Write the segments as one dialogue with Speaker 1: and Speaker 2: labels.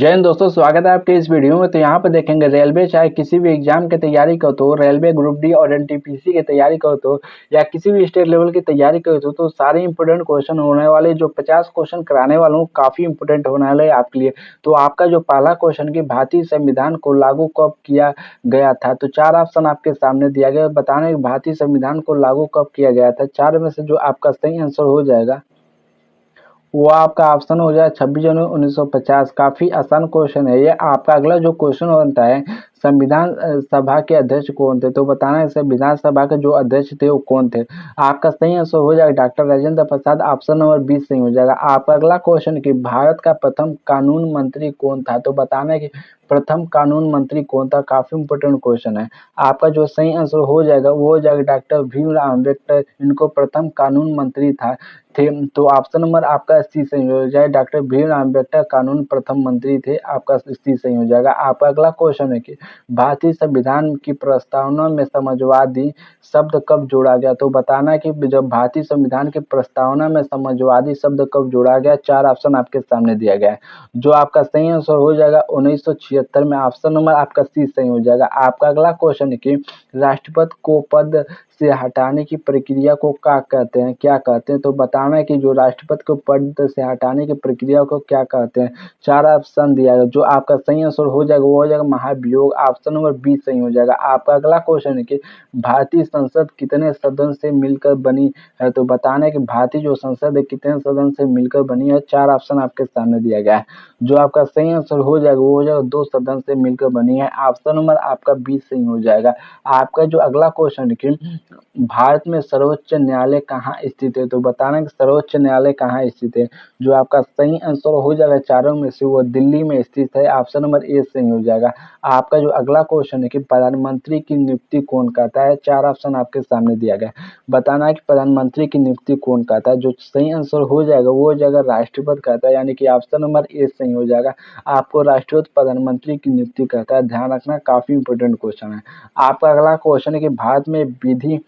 Speaker 1: जय हिंद दोस्तों, स्वागत है आपके इस वीडियो में। तो यहाँ पे देखेंगे रेलवे चाहे किसी भी एग्जाम की तैयारी करो तो रेलवे ग्रुप डी और एनटीपीसी की तैयारी करो तो या किसी भी स्टेट लेवल की तैयारी करो तो सारे इंपोर्टेंट क्वेश्चन होने वाले जो 50 क्वेश्चन कराने वाला हूँ काफी इंपोर्टेंट होने वाले है आपके लिए। तो आपका जो पहला क्वेश्चन की भारतीय संविधान को लागू कब किया गया था, तो 4 ऑप्शन आपके सामने दिया गया। बताने भारतीय संविधान को लागू कब किया गया था, 4 में से जो आपका सही आंसर हो जाएगा वो आपका ऑप्शन हो जाए 26 जनवरी 1950। काफी आसान क्वेश्चन है ये। आपका अगला जो क्वेश्चन बनता है, संविधान सभा के अध्यक्ष कौन थे, तो बताना है संविधान सभा के जो अध्यक्ष थे वो कौन थे। आपका सही आंसर हो जाएगा doctor Rajendra Prasad, option number 20 सही हो जाएगा। आपका अगला क्वेश्चन कि भारत का प्रथम कानून मंत्री कौन था, तो बताना है कि प्रथम कानून मंत्री कौन था। काफी इंपोर्टेंट क्वेश्चन है। आपका जो सही आंसर हो जाएगा वो हो जाएगा डॉक्टर भीमराव अम्बेडकर, इनको प्रथम कानून मंत्री था थे। तो ऑप्शन नंबर आपका सी सही हो जाए, डॉक्टर भीमराव अम्बेडकर कानून प्रथम मंत्री थे। आपका सी सही हो जाएगा। आपका अगला क्वेश्चन है कि भारतीय संविधान की प्रस्तावना में समाजवादी शब्द कब जोड़ा गया, तो बताना है कि जब भारतीय संविधान की प्रस्तावना में समाजवादी शब्द कब जोड़ा गया। 4 ऑप्शन आपके सामने दिया गया है। जो आपका सही आंसर हो जाएगा 1976 में, ऑप्शन नंबर आपका सी सही हो जाएगा। आपका अगला क्वेश्चन है कि राष्ट्रपति को पद से हटाने की प्रक्रिया को क्या कहते हैं, तो बताना है कि जो राष्ट्रपति को पद से हटाने की प्रक्रिया को क्या कहते हैं। 4 ऑप्शन दिया है। जो आपका सही आंसर हो जाएगा वो हो जाएगा महाभियोग, ऑप्शन नंबर 20 सही हो जाएगा। आपका अगला क्वेश्चन है कि भारतीय संसद कितने सदन से मिलकर बनी है, तो बताना है कि भारतीय जो संसद है कितने सदन से मिलकर बनी है। 4 ऑप्शन आपके सामने दिया गया है। जो आपका सही आंसर हो जाएगा वो हो जाएगा 2 सदन से मिलकर बनी है, ऑप्शन नंबर आपका 20 सही हो जाएगा। आपका जो अगला क्वेश्चन है कि भारत में सर्वोच्च न्यायालय कहाँ स्थित है, तो बताना कि सर्वोच्च न्यायालय कहाँ स्थित है। जो आपका सही आंसर हो जाएगा चारों में से वो दिल्ली में स्थित है, ऑप्शन नंबर ए सही हो जाएगा। आपका जो अगला क्वेश्चन है कि प्रधानमंत्री की नियुक्ति कौन करता है। 4 ऑप्शन आपके सामने दिया गया है। बताना है कि प्रधानमंत्री की नियुक्ति कौन करता है। जो सही आंसर हो जाएगा वो हो जाएगा राष्ट्रपति करता है, यानी कि ऑप्शन नंबर ए सही हो जाएगा। आपको राष्ट्रपति प्रधानमंत्री की नियुक्ति करता है, ध्यान रखना, काफी इंपोर्टेंट क्वेश्चन है। आपका अगला क्वेश्चन है कि भारत में विधि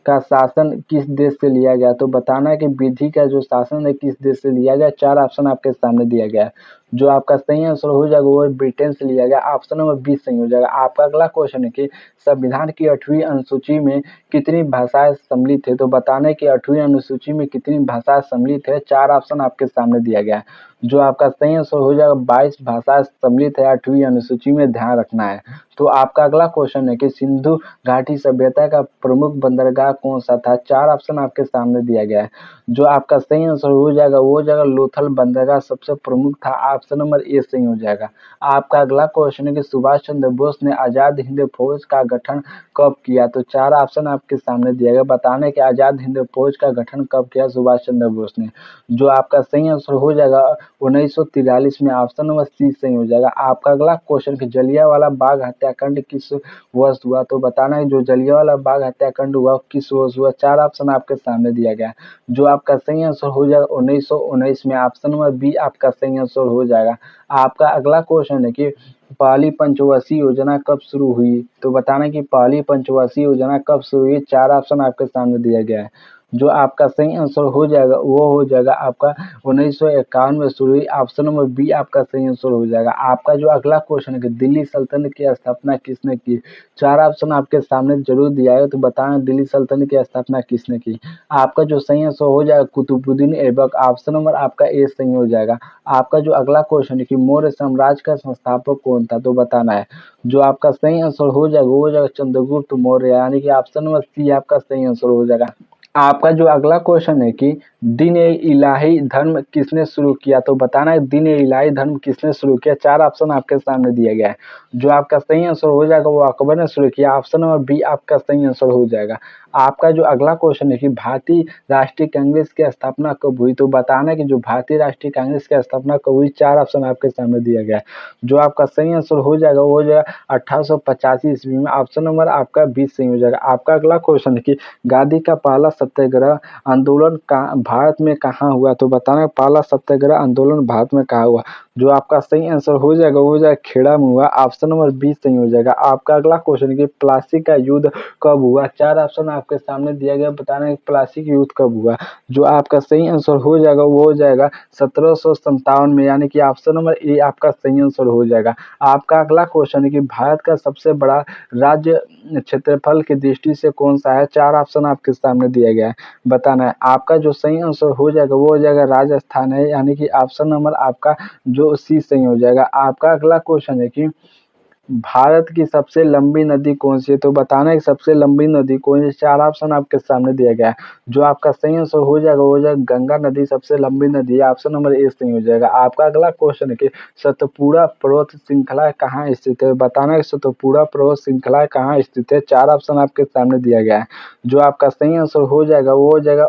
Speaker 1: का शासन किस देश से लिया गया, तो बताना है कि विधि का जो शासन है किस देश से लिया गया। 4 ऑप्शन आपके सामने दिया गया है। जो आपका सही आंसर हो जाएगा वो ब्रिटेन से लिया गया, ऑप्शन नंबर 20 सही हो जाएगा। आपका अगला क्वेश्चन है कि संविधान की 8वीं अनुसूची में कितनी भाषाएं सम्मिलित है, तो बताना है कि 8वीं अनुसूची में कितनी भाषाएं सम्मिलित है। 4 ऑप्शन आपके सामने दिया गया है। जो आपका सही आंसर हो जाएगा 22 भाषाएं सम्मिलित है 8वीं अनुसूची में, ध्यान रखना है। तो आपका अगला क्वेश्चन है कि सिंधु घाटी सभ्यता का प्रमुख बंदरगाह कौन सा था। 4 ऑप्शन आपके सामने दिया गया है। जो आपका सही आंसर हो जाएगा वो हो जाएगा लोथल बंदरगाह सबसे प्रमुख था, ऑप्शन नंबर ए सही हो जाएगा। आपका अगला क्वेश्चन है कि सुभाष चंद्र बोस ने आजाद हिंद फौज का गठन कब किया, तो 4 ऑप्शन आपके सामने दिया गया। बताने कि आजाद हिंद फौज का गठन कब किया सुभाष चंद्र बोस ने। जो आपका सही आंसर हो जाएगा 1943 में, ऑप्शन नंबर सी सही हो जाएगा। आपका अगला क्वेश्चन कि जलियांवाला बाग हत्याकांड किस वर्ष हुआ, तो बताना है जो जलियांवाला बाग हत्याकांड हुआ किस वर्ष हुआ। 4 ऑप्शन आपके सामने दिया गया है। जो आपका सही आंसर हो जाएगा 1919 में, ऑप्शन नंबर बी आपका सही आंसर हो जाएगा। आपका अगला क्वेश्चन है कि पहली पंचवर्षीय योजना कब शुरू हुई, तो बताना कि पहली पंचवर्षीय योजना कब शुरू हुई। 4 ऑप्शन आपके सामने दिया गया है। जो आपका सही आंसर हो जाएगा वो हो जाएगा आपका 1951 में शुरू हुई, ऑप्शन नंबर बी आपका सही आंसर हो जाएगा। आपका जो अगला क्वेश्चन है कि दिल्ली सल्तनत की स्थापना किसने की। 4 ऑप्शन आपके सामने जरूर दिया है, तो बताना दिल्ली सल्तनत की स्थापना किसने की। आपका जो सही आंसर हो जाएगा कुतुबुद्दीन ऐबक, ऑप्शन नंबर आपका ए सही हो जाएगा। आपका जो अगला क्वेश्चन है कि मौर्य साम्राज्य का संस्थापक कौन था, तो बताना है। जो आपका सही आंसर हो जाएगा वो हो जाएगा चंद्रगुप्त मौर्य, यानी कि ऑप्शन नंबर सी आपका सही आंसर हो जाएगा। आपका जो अगला क्वेश्चन है कि दीन ए इलाही धर्म किसने शुरू किया, तो बताना है दीन ए इलाही धर्म किसने शुरू किया। 4 ऑप्शन आपके सामने दिया गया है। जो आपका सही आंसर हो जाएगा वो अकबर ने शुरू किया, ऑप्शन नंबर बी आपका सही आंसर हो जाएगा। आपका जो अगला क्वेश्चन है कि भारतीय राष्ट्रीय कांग्रेस की स्थापना कब हुई, तो बताना है कि जो भारतीय राष्ट्रीय कांग्रेस की स्थापना कब हुई। 4 ऑप्शन आपके सामने दिया गया है। जो आपका सही आंसर हो जाएगा वो हो जाएगा 1885 ईस्वी में, ऑप्शन नंबर आपका 20 सही हो जाएगा। आपका अगला क्वेश्चन है कि गांधी का पहला सत्याग्रह आंदोलन भारत में कहाँ हुआ, तो बताना पहला सत्याग्रह आंदोलन भारत में कहाँ हुआ। जो आपका सही आंसर हो जाएगा वो हो जाएगा खेड़ा में हुआ। ऑप्शन नंबर बी सही हो जाएगा। आपका अगला क्वेश्चन है कि प्लासी का युद्ध कब हुआ? 4 ऑप्शन आपके सामने दिया गया, बताना है प्लासी का युद्ध कब हुआ। जो आपका सही आंसर हो जाएगा वो हो जाएगा 1757 में, यानी कि ऑप्शन नंबर ए आपका सही आंसर हो जाएगा। आपका अगला क्वेश्चन है कि भारत का सबसे बड़ा राज्य क्षेत्रफल की दृष्टि से कौन सा है? 4 ऑप्शन आपके सामने दिया गया है, बताना है। आपका जो सही आंसर हो जाएगा वो हो जाएगा राजस्थान है, यानी कि ऑप्शन नंबर आपका जो सी सही हो जाएगा। आपका अगला क्वेश्चन है कि भारत की सबसे लंबी नदी कौन सी है? तो बताना है कि सबसे लंबी नदी कौन सी? 4 ऑप्शन आपके सामने दिया गया है। जो आपका सही आंसर हो जाएगा वो हो जाएगा गंगा नदी सबसे लंबी नदी है, ऑप्शन नंबर ए सही हो जाएगा। आपका अगला क्वेश्चन है कि सतपुड़ा पर्वत श्रृंखला कहाँ स्थित है? बताना है कि सतपुड़ा पर्वत श्रृंखला कहाँ स्थित है? 4 ऑप्शन आपके सामने दिया गया है। जो आपका सही आंसर हो जाएगा वो हो जाएगा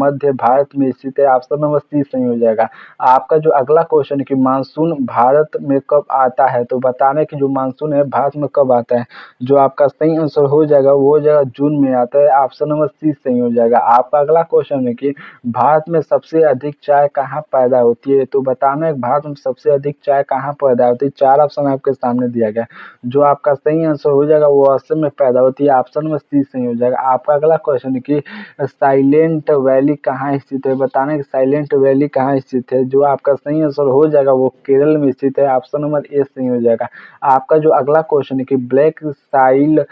Speaker 1: मध्य भारत में स्थित है, ऑप्शन नंबर सी सही हो जाएगा। आपका जो अगला क्वेश्चन है कि मानसून भारत में कब आता है? तो बताना है कि जो मानसून है भारत में कब आता है। जो आपका सही आंसर हो जाएगा वो हो जाएगा जून में आता है, ऑप्शन नंबर सी सही हो जाएगा। आपका अगला क्वेश्चन है कि भारत में सबसे अधिक चाय कहाँ पैदा होती है? तो बताना है भारत में सबसे अधिक चाय कहाँ पैदा होती है। 4 ऑप्शन आपके सामने दिया गया है। जो आपका सही आंसर हो जाएगा वो असम में पैदा होती है, ऑप्शन नंबर सी सही हो जाएगा। आपका अगला क्वेश्चन है कि साइलेंट वैली कहाँ स्थित है? बताना है कि साइलेंट वैली कहाँ स्थित है। जो आपका सही आंसर हो जाएगा वो केरल में स्थित है, ऑप्शन नंबर ए सही हो जाएगा। आपका जो अगला क्वेश्चन है कि ब्लैक साइल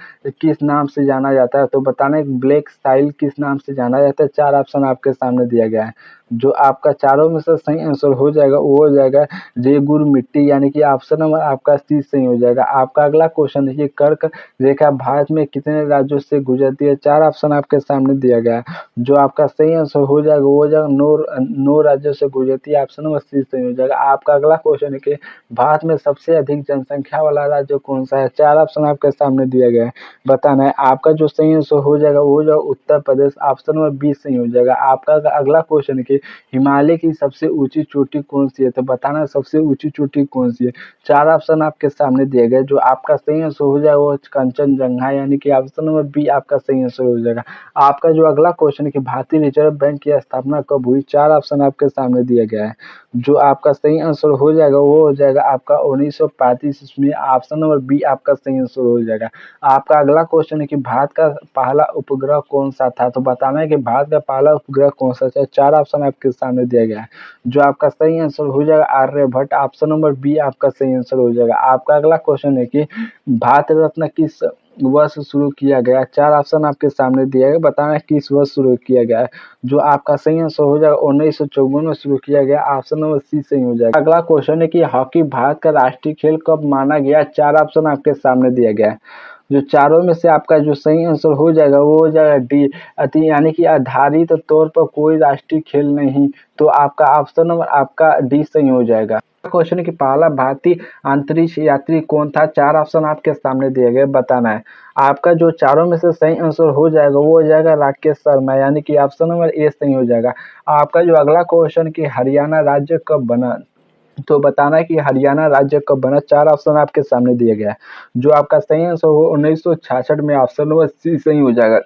Speaker 1: किस नाम से जाना जाता है? तो बताना है कि ब्लैक साइल किस नाम से जाना जाता है। 4 ऑप्शन आपके सामने दिया गया है। जो आपका चारों में से सही आंसर हो जाएगा वो हो जाएगा रेगुर मिट्टी, यानी कि ऑप्शन नंबर आपका सी सही हो जाएगा। आपका अगला क्वेश्चन देखिए, कर्क रेखा भारत में कितने राज्यों से गुजरती है? 4 ऑप्शन आपके सामने दिया गया है। जो आपका सही आंसर हो जाएगा वो हो जाएगा 9 राज्यों से गुजरती है, ऑप्शन नंबर सी सही हो जाएगा। आपका अगला क्वेश्चन है कि भारत में सबसे अधिक जनसंख्या वाला राज्य कौन सा है? 4 ऑप्शन आपके सामने दिया गया है, बताना है। आपका जो सही आंसर हो जाएगा वो हो जाएगा Uttar Pradesh, option number B सही हो जाएगा। आपका अगला क्वेश्चन है कि हिमालय की सबसे ऊंची चोटी कौन सी है? तो बताना है सबसे ऊंची चोटी कौन सी है। 4 ऑप्शन आपके सामने दिए गए। जो आपका सही आंसर हो जाएगा वो कंचनजंगा, यानी कि ऑप्शन नंबर बी आपका सही आंसर हो जाएगा। आपका जो अगला क्वेश्चन है कि भारतीय रिजर्व बैंक की स्थापना कब हुई? 4 ऑप्शन आपके सामने दिया गया है। जो आपका सही आंसर हो जाएगा वो हो जाएगा आपका 1935 ईस्वी, ऑप्शन नंबर बी आपका सही आंसर हो जाएगा। आपका अगला क्वेश्चन है कि भारत का पहला उपग्रह कौन सा था? तो बताना है कि भारत का पहला उपग्रह कौन सा था। 4 ऑप्शन आपके सामने दिया गया है। जो आपका सही आंसर हो जाएगा आर्यभट्ट, ऑप्शन नंबर बी आपका सही आंसर हो जाएगा। आपका अगला क्वेश्चन है कि भारत रत्न किस वर्ष शुरू किया गया? 4 ऑप्शन आपके सामने दिया गया, बताना है किस वर्ष शुरू किया गया है। जो आपका सही आंसर हो जाएगा 1954 में शुरू किया गया, ऑप्शन नंबर सी सही हो जाएगा। अगला क्वेश्चन है कि हॉकी भारत का राष्ट्रीय खेल कब माना गया? 4 ऑप्शन आपके सामने दिया गया है। जो चारों में से आपका जो सही आंसर हो जाएगा वो हो जाएगा डी, अति यानी कि आधारित तौर पर कोई राष्ट्रीय खेल नहीं। तो आपका ऑप्शन नंबर आपका डी सही हो जाएगा। क्वेश्चन है कि पहला भारतीय अंतरिक्ष यात्री कौन था? 4 ऑप्शन आपके सामने दिए गए, बताना है। आपका जो चारों में से सही आंसर हो जाएगा वो हो जाएगा राकेश शर्मा, यानी कि ऑप्शन नंबर ए सही हो जाएगा। आपका जो अगला क्वेश्चन कि हरियाणा राज्य कब बना? तो बताना है कि हरियाणा राज्य कब बना। 4 ऑप्शन आपके सामने दिया गया है। जो आपका सही आंसर हो 1966 में, ऑप्शन नंबर सी सही हो जाएगा।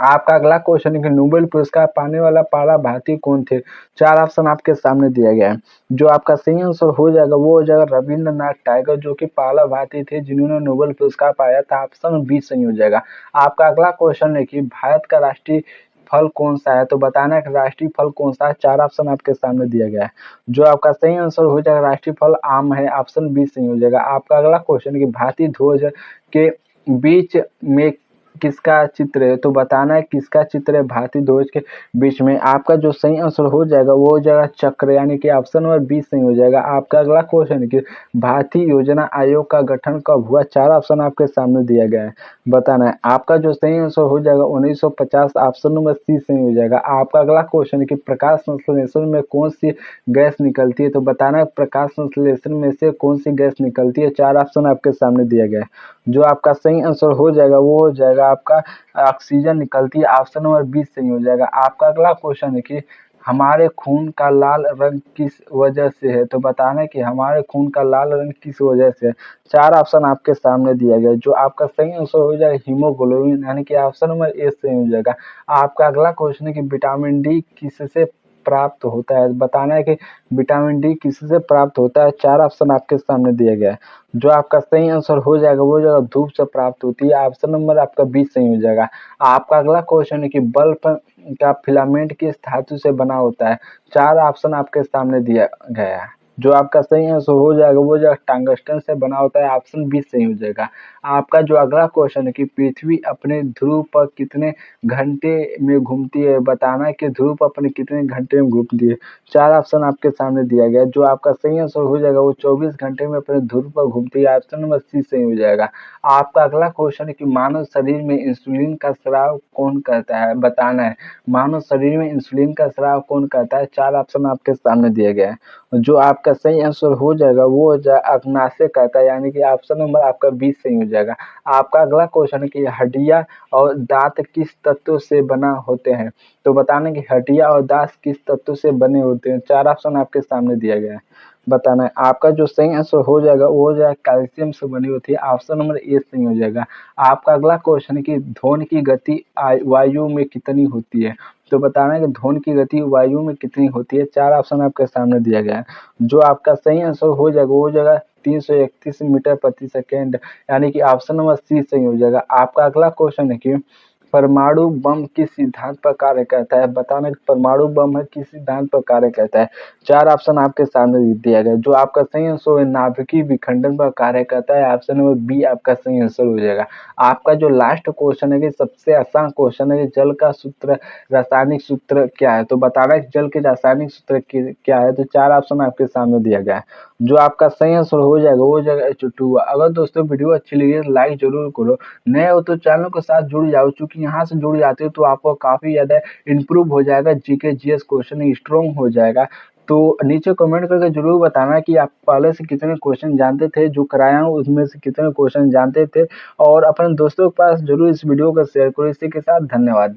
Speaker 1: आपका अगला क्वेश्चन है कि नोबेल पुरस्कार पाने वाला पहला भारतीय कौन थे? 4 ऑप्शन आपके सामने दिया गया है। जो आपका सही आंसर हो जाएगा वो हो जाएगा रविंद्रनाथ टैगोर, जो कि पहला भारतीय थे जिन्होंने नोबेल पुरस्कार पाया था, ऑप्शन बी सही हो जाएगा। आपका अगला क्वेश्चन है कि भारत का राष्ट्रीय फल कौन सा है? तो बताना है कि राष्ट्रीय फल कौन सा है। 4 ऑप्शन आपके सामने दिया गया है। जो आपका सही आंसर हो जाएगा राष्ट्रीय फल आम है, ऑप्शन बी सही हो जाएगा। आपका अगला क्वेश्चन है कि भारतीय ध्वज के बीच में किसका चित्र है? तो बताना है किसका चित्र है भारतीय ध्वज के बीच में। आपका जो सही आंसर हो जाएगा वो हो जाएगा चक्र, यानी कि ऑप्शन नंबर बी सही हो जाएगा। आपका अगला क्वेश्चन है कि भारतीय योजना आयोग का गठन कब हुआ? 4 ऑप्शन आपके सामने दिया गया है, बताना है। आपका जो सही आंसर हो जाएगा 1950, ऑप्शन नंबर सी सही हो जाएगा। आपका अगला क्वेश्चन है कि प्रकाश संश्लेषण में कौन सी गैस निकलती है? तो बताना है प्रकाश संश्लेषण में से कौन सी गैस निकलती है। 4 ऑप्शन आपके सामने दिया गया है। जो आपका सही आंसर हो जाएगा वो हो जाएगा आपका ऑक्सीजन निकलती है, ऑप्शन नंबर बी सही हो जाएगा। आपका अगला क्वेश्चन है कि हमारे खून का लाल रंग किस वजह से है? तो बताना है कि हमारे खून का लाल रंग किस वजह से है। 4 ऑप्शन आपके सामने दिया गया। जो आपका सही आंसर हो जाएगा हीमोग्लोबिन, यानी कि ऑप्शन नंबर ए सही हो जाएगा। आपका अगला क्वेश्चन है कि विटामिन डी किससे प्राप्त होता है? बताना है कि विटामिन डी किससे प्राप्त होता है? 4 ऑप्शन आपके सामने दिया गया है। जो आपका सही आंसर हो जाएगा वो जो धूप से प्राप्त होती है। ऑप्शन नंबर आपका बी सही हो जाएगा। आपका अगला क्वेश्चन है कि बल्ब का फिलामेंट किस धातु से बना होता है? 4 ऑप्शन आपके सामने दिया गया है। जो आपका सही आंसर हो जाएगा वो जो टंगस्टन से बना होता है। ऑप्शन बी सही हो जाएगा। आपका जो अगला क्वेश्चन है कि पृथ्वी अपने ध्रुव पर कितने घंटे में घूमती है? बताना है कि ध्रुव पर अपने कितने घंटे में घूमती है। 4 ऑप्शन आपके सामने दिया गया है। जो आपका सही आंसर हो जाएगा वो 24 घंटे में अपने ध्रुव पर घूमती है। ऑप्शन नंबर सी सही हो जाएगा। आपका अगला क्वेश्चन है कि मानव शरीर में इंसुलिन का स्राव कौन करता है? बताना है मानव शरीर में इंसुलिन का स्राव कौन करता है? 4 ऑप्शन आपके सामने दिए गए हैं। जो आपका सही आंसर हो जाएगा वो अग्नाशय कहता है, यानी कि ऑप्शन नंबर आपका 20 सही हो जाएगा। आपका अगला क्वेश्चन है कि हड्डियां और दांत किस तत्व से बना होते हैं? तो बताना कि हड्डियां और दांत किस तत्व से बने होते हैं। 4 ऑप्शन आपके सामने दिया गया है। बताना है आपका जो सही आंसर हो जाएगा वो हो जाएगा कैल्शियम से बनी होती है। ऑप्शन नंबर ए सही हो जाएगा। आपका अगला क्वेश्चन है कि ध्वनि की गति वायु में कितनी होती है? तो बताना है कि ध्वनि की गति वायु में कितनी होती है। 4 ऑप्शन आपके सामने दिया गया है। जो आपका सही आंसर हो जाएगा वो हो जाएगा 331 मीटर प्रति सेकेंड, यानी कि ऑप्शन नंबर सी सही हो जाएगा। आपका अगला क्वेश्चन है कि परमाणु बम किस सिद्धांत पर कार्य करता है? बताना कि परमाणु बम है किस सिद्धांत पर कार्य करता है। 4 ऑप्शन आपके सामने दिया गया है। जो आपका सही आंसर है नाभिकीय विखंडन पर कार्य करता है। ऑप्शन नंबर बी आपका सही आंसर हो जाएगा। आपका जो लास्ट क्वेश्चन है कि सबसे आसान क्वेश्चन है कि जल का सूत्र रासायनिक सूत्र क्या है? तो बताना है कि जल के रासायनिक सूत्र क्या है। तो 4 ऑप्शन आपके सामने दिया गया है। जो आपका सही आंसर हो जाएगा वो हो जाएगा H2O। अगर दोस्तों वीडियो अच्छी लगी है लाइक जरूर करो। नए हो तो चैनल के साथ जुड़ जाओ, क्योंकि यहाँ से जुड़ जाते हो तो आपको काफ़ी ज़्यादा इम्प्रूव हो जाएगा। जीके जीएस क्वेश्चन स्ट्रॉन्ग हो जाएगा। तो नीचे कमेंट करके जरूर बताना कि आप पहले से कितने क्वेश्चन जानते थे, जो कराया हूँ उसमें से कितने क्वेश्चन जानते थे, और अपने दोस्तों के पास जरूर इस वीडियो को शेयर करो। इसी के साथ धन्यवाद।